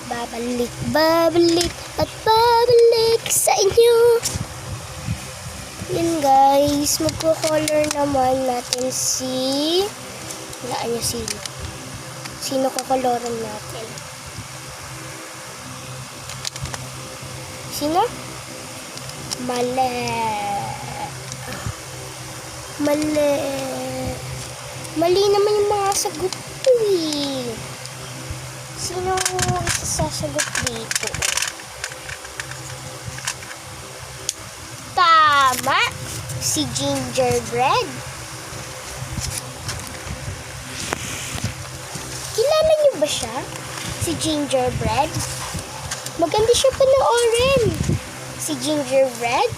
Babalik, babalik, at babalik sa inyo. Yun guys, magko-color naman natin si... Laan niyo sino. Sino kokoloran natin? Sino? Mali. Mali. Mali naman yung mga sagot ko eh. Sino sasagot dito? Tama! Si Gingerbread. Kilala niyo ba siya? Si Gingerbread? Maganda siya panoorin. Si Gingerbread.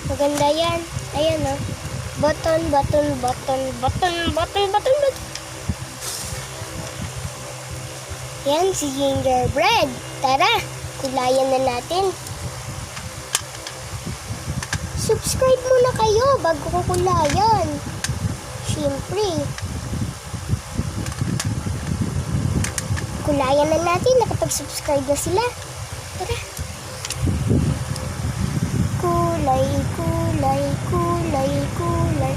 Maganda yan. Ayan o. Button, button, button, button, button, button, button. Yan si Gingerbread. Tara, kulayan na natin. Subscribe muna kayo bago ko kulayan. Siyempre. Kulayan na natin. Nakapag-subscribe na sila. Tara. Kulay, kulay, kulay, kulay.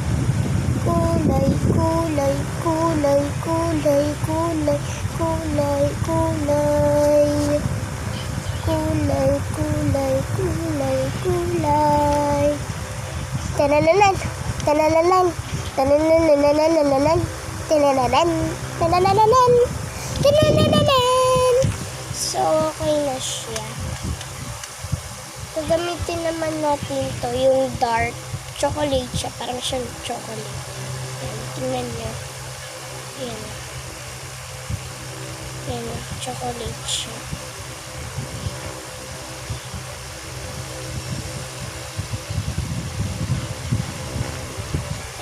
Kulay, kulay, kulay, kulay, kulay. Kulay, kulay. Kulay, kulay, kulay, kulay. Tanananan, tanananan, tananananananan, tanananan, tananananan, tananananan. So, okay na siya. Gagamitin naman natin to, yung dark chocolate siya. Parang siyang chocolate. Yan, tingnan niyo. Yan. Yan, chocolate siya.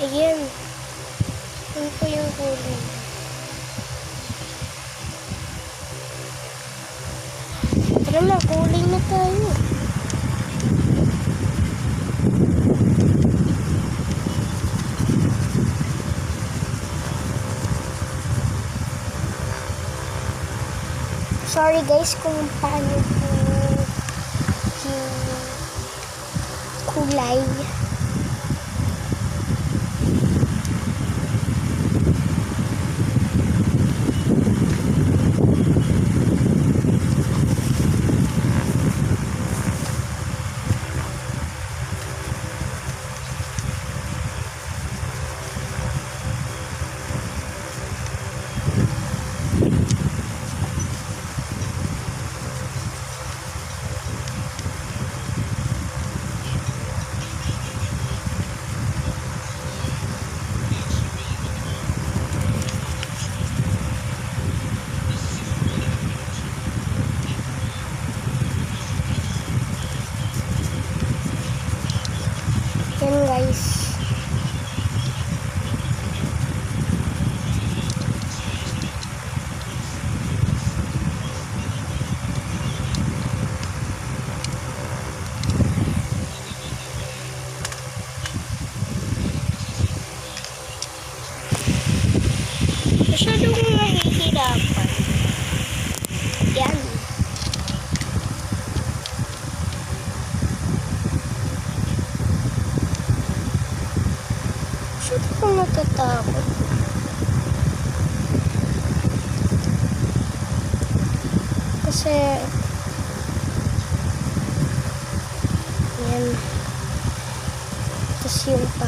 Ayan. Yan po yung kulay. Tara na, kulay na tayo. Sorry guys kung paano yung kulay. Yan guys. Masyadong nahihirapan. Yan. Saan akong natatakot? Kasi yan. Tapos yung pa.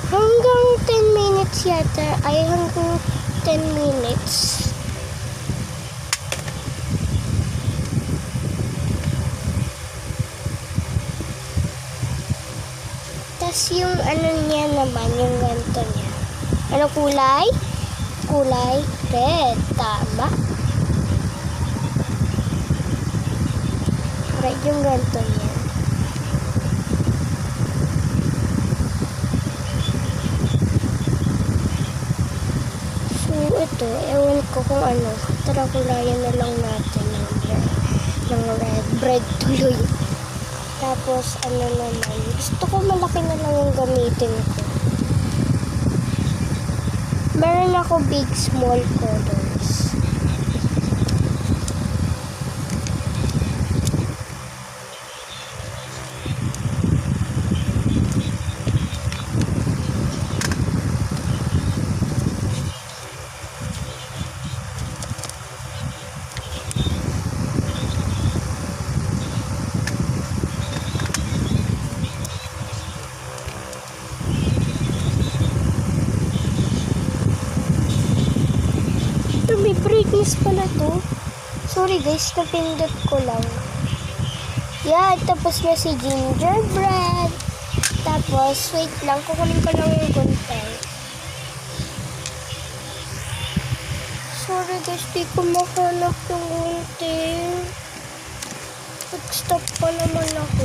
Hanggang 10 minutes yata. Ay, hanggang 10 minutes. Tas yung ano niya naman, yung ganito niya. Ano kulay? Kulay red. Tama. Red yung ganito niya. to, ewan ko kung ano. Tara, kulayan na lang natin ng red bread tuloy. Tapos, ano naman, gusto ko malaki na lang yung gamitin ko. Meron ako big, small colors. May brightness pala to. Sorry guys, napindot ko lang. Yeah, tapos na si gingerbread. Tapos, wait lang, kukunin ko lang yung content. Sorry guys, di ko mahanap yung content. Nag-stop pa naman ako.